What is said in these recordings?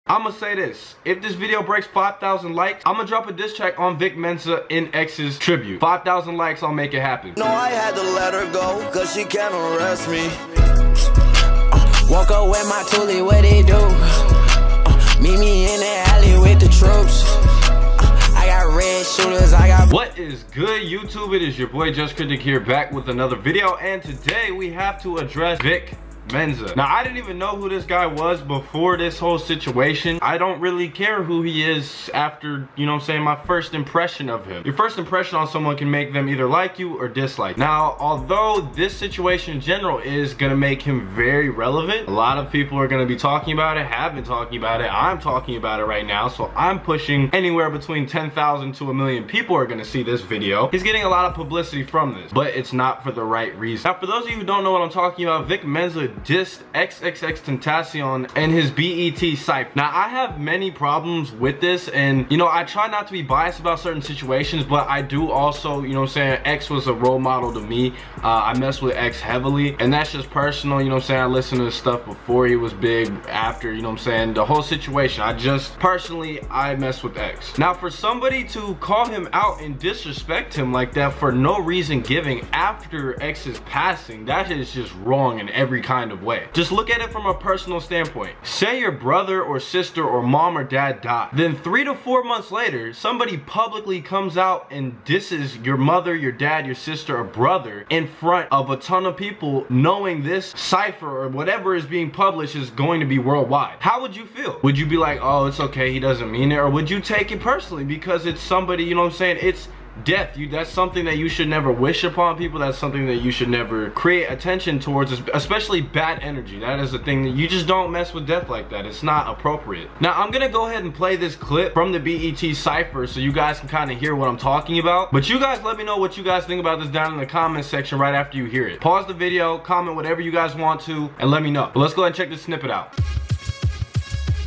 I'ma say this, if this video breaks 5,000 likes, I'ma drop a diss track on Vic Mensa in X's tribute. 5,000 likes, I'll make it happen. No, I had to let her go, cause she can't arrest me. Walk up with my toolie, what they do? Meet me in the alley with the troops. I got red shooters, I got... What is good, YouTube? It is your boy JustKryptic here, back with another video, and today we have to address Vic Mensa. Now, I didn't even know who this guy was before this whole situation. I don't really care who he is after, you know what I'm saying, my first impression of him. Your first impression on someone can make them either like you or dislike. Now, although this situation in general is gonna make him very relevant, a lot of people are gonna be talking about it, have been talking about it, I'm talking about it right now, so I'm pushing anywhere between 10,000 to 1 million people are gonna see this video. He's getting a lot of publicity from this, but it's not for the right reason. Now, for those of you who don't know what I'm talking about, Vic Mensa dissed XXXTentacion and his BET Cypher. Now, I have many problems with this, and you know, I try not to be biased about certain situations, but I do also, you know what I'm saying, X was a role model to me. I mess with X heavily, and that's just personal, you know what I'm saying. I listened to his stuff before he was big, after, you know what I'm saying, the whole situation. I just personally, I mess with X. Now, for somebody to call him out and disrespect him like that for no reason given after X's passing, that is just wrong in every kind of way. Just look at it from a personal standpoint. Say your brother or sister or mom or dad died. Then 3 to 4 months later, somebody publicly comes out and disses your mother, your dad, your sister, or brother in front of a ton of people, knowing this cipher or whatever is being published is going to be worldwide. How would you feel? Would you be like, oh, it's okay, he doesn't mean it? Or would you take it personally because it's somebody, you know what I'm saying, it's death. That's something that you should never wish upon people. That's something that you should never create attention towards, especially bad energy. That is the thing that you just don't mess with death like that. It's not appropriate. Now, I'm gonna go ahead and play this clip from the BET Cypher so you guys can kind of hear what I'm talking about. But you guys let me know what you guys think about this down in the comment section right after you hear it. Pause the video, comment whatever you guys want to, and let me know. But let's go ahead and check this snippet out.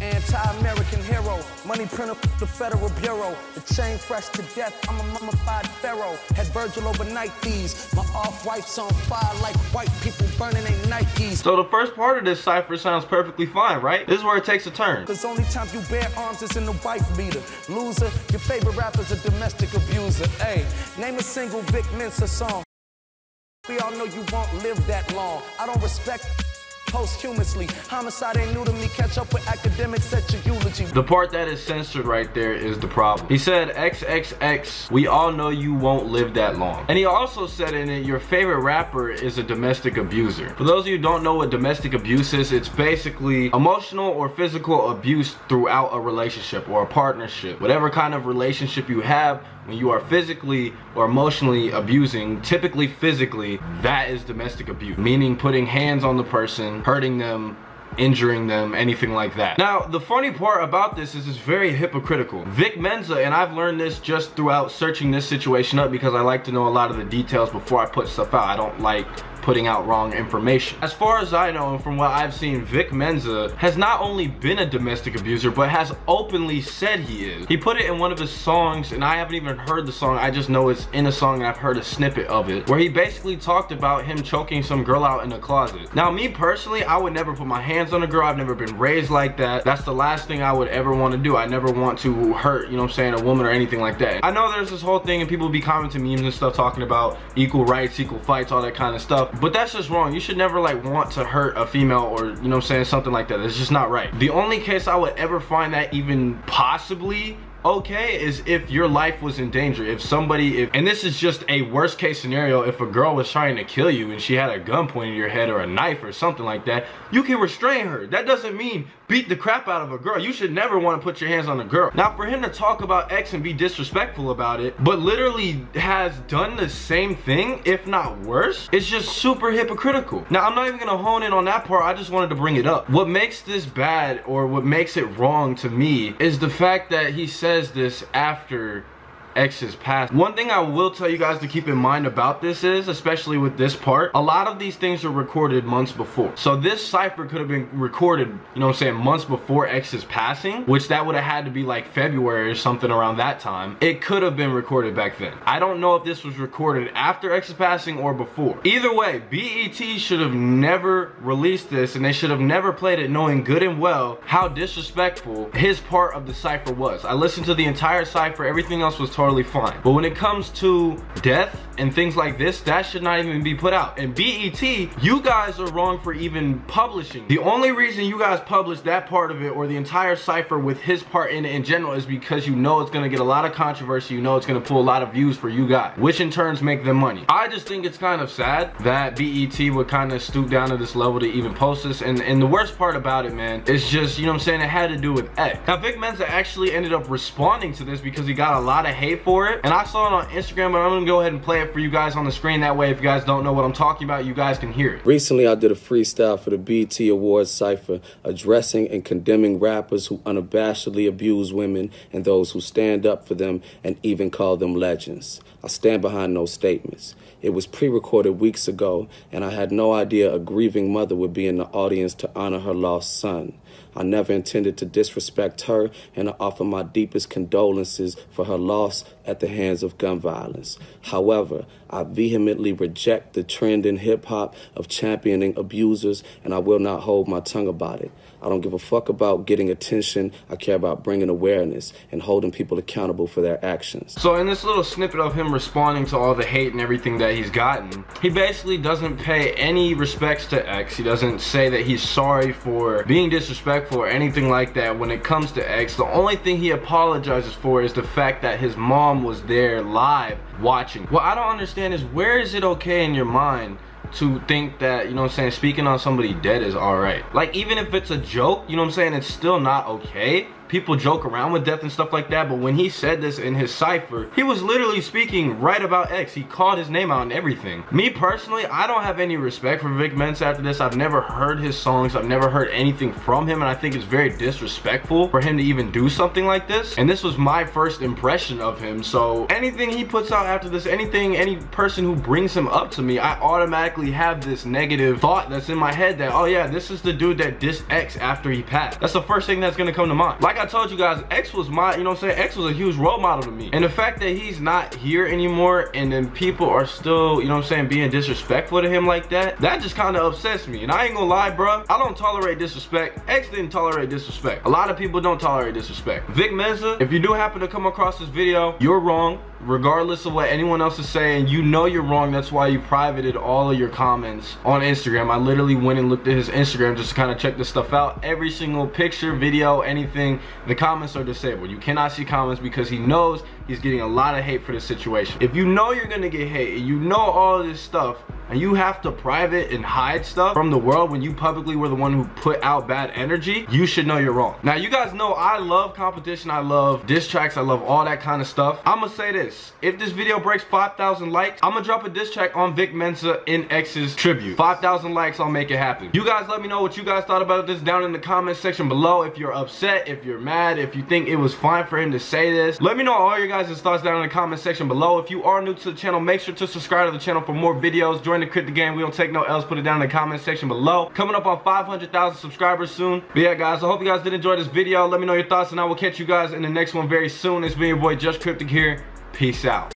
Anti-American hero, money printer, the Federal Bureau, the chain fresh to death, I'm a mummified pharaoh, had Virgil overnight these, my off-whites on fire like white people burning their Nikes. So the first part of this cipher sounds perfectly fine, right? This is where it takes a turn. Cause only time you bear arms is in the wife beater. Loser, your favorite rapper's a domestic abuser. Hey, name a single Vic Mensa song. We all know you won't live that long. I don't respect posthumously. Homicide ain't new to me. Catch up with academics at your eulogy. The part that is censored right there is the problem. He said, XXX, we all know you won't live that long. And he also said in it, your favorite rapper is a domestic abuser. For those of you who don't know what domestic abuse is, it's basically emotional or physical abuse throughout a relationship or a partnership. Whatever kind of relationship you have, when you are physically or emotionally abusing, typically physically, that is domestic abuse. Meaning putting hands on the person, hurting them, injuring them, anything like that. Now, the funny part about this is it's very hypocritical. Vic Mensa, and I've learned this just throughout searching this situation up because I like to know a lot of the details before I put stuff out. I don't like putting out wrong information. As far as I know and from what I've seen, Vic Mensa has not only been a domestic abuser, but has openly said he is. He put it in one of his songs, and I haven't even heard the song, I just know it's in a song and I've heard a snippet of it, where he basically talked about him choking some girl out in the closet. Now, me personally, I would never put my hands on a girl. I've never been raised like that. That's the last thing I would ever want to do. I never want to hurt, you know what I'm saying, a woman or anything like that. I know there's this whole thing and people be commenting memes and stuff talking about equal rights, equal fights, all that kind of stuff. But that's just wrong. You should never like want to hurt a female or, you know what I'm saying, something like that. It's just not right. The only case I would ever find that even possibly okay is if your life was in danger. If somebody, and this is just a worst case scenario, if a girl was trying to kill you and she had a gun pointed at your head or a knife or something like that, you can restrain her. That doesn't mean beat the crap out of a girl. You should never want to put your hands on a girl. Now, for him to talk about X and be disrespectful about it, but literally has done the same thing, if not worse, it's just super hypocritical. Now, I'm not even gonna hone in on that part. I just wanted to bring it up. What makes this bad, or what makes it wrong to me, is the fact that he says this after X's passing. One thing I will tell you guys to keep in mind about this is, especially with this part, a lot of these things are recorded months before. So this cipher could have been recorded, you know what I'm saying, months before X's passing, which that would have had to be like February or something around that time. It could have been recorded back then. I don't know if this was recorded after X's passing or before. Either way, BET should have never released this, and they should have never played it knowing good and well how disrespectful his part of the cipher was. I listened to the entire cipher, everything else was totally fine. But when it comes to death and things like this, that should not even be put out. And BET, you guys are wrong for even publishing. The only reason you guys published that part of it, or the entire cipher with his part in it in general, is because you know it's gonna get a lot of controversy, you know it's gonna pull a lot of views for you guys, which in turns make them money. I just think it's kind of sad that BET would kind of stoop down to this level to even post this, and the worst part about it, man, is just, you know what I'm saying, it had to do with X. Now Vic Mensa actually ended up responding to this because he got a lot of hate for it, and I saw it on Instagram, but I'm gonna go ahead and play it for you guys on the screen. That way if you guys don't know what I'm talking about, you guys can hear it. Recently I did a freestyle for the BET Awards Cypher addressing and condemning rappers who unabashedly abuse women and those who stand up for them and even call them legends. I stand behind those statements. It was pre-recorded weeks ago, and I had no idea a grieving mother would be in the audience to honor her lost son. I never intended to disrespect her, and I offer my deepest condolences for her loss at the hands of gun violence. However, I vehemently reject the trend in hip-hop of championing abusers, and I will not hold my tongue about it. I don't give a fuck about getting attention. I care about bringing awareness and holding people accountable for their actions. So in this little snippet of him responding to all the hate and everything that he's gotten, he basically doesn't pay any respects to X. He doesn't say that he's sorry for being disrespectful or anything like that when it comes to X. The only thing he apologizes for is the fact that his mom was there live watching. What I don't understand is, where is it okay in your mind to think that, you know what I'm saying, speaking on somebody dead is alright? Like, even if it's a joke, you know what I'm saying, it's still not okay. People joke around with death and stuff like that, but when he said this in his cipher, he was literally speaking right about X. He called his name out and everything. Me personally, I don't have any respect for Vic Mensa after this. I've never heard his songs. I've never heard anything from him, and I think it's very disrespectful for him to even do something like this. And this was my first impression of him, so anything he puts out after this, anything, any person who brings him up to me, I automatically have this negative thought that's in my head that, oh yeah, this is the dude that dissed X after he passed. That's the first thing that's gonna come to mind. Like I told you guys, X was my, you know what I'm saying, X was a huge role model to me. And the fact that he's not here anymore and then people are still, you know what I'm saying, being disrespectful to him like that, that just kind of upsets me. And I ain't gonna lie, bro, I don't tolerate disrespect. X didn't tolerate disrespect. A lot of people don't tolerate disrespect. Vic Mensa, if you do happen to come across this video, you're wrong. Regardless of what anyone else is saying, you know you're wrong. That's why you privated all of your comments on Instagram. I literally went and looked at his Instagram just to kind of check this stuff out. Every single picture, video, anything, the comments are disabled. You cannot see comments because he knows he's getting a lot of hate for this situation. If you know you're gonna get hate, and you know all of this stuff, and you have to private and hide stuff from the world when you publicly were the one who put out bad energy, you should know you're wrong. Now, you guys know I love competition, I love diss tracks, I love all that kind of stuff. I'm gonna say this, if this video breaks 5,000 likes, I'm gonna drop a diss track on Vic Mensa in X's tribute. 5,000 likes, I'll make it happen. You guys let me know what you guys thought about this down in the comment section below. If you're upset, if you're mad, if you think it was fine for him to say this, let me know all your guys' thoughts down in the comment section below. If you are new to the channel, make sure to subscribe to the channel for more videos. Join the Cryptic game. We don't take no L's. Put it down in the comment section below. Coming up on 500,000 subscribers soon. But yeah, guys, I hope you guys did enjoy this video. Let me know your thoughts, and I will catch you guys in the next one very soon. It's been your boy JustKryptic here. Peace out.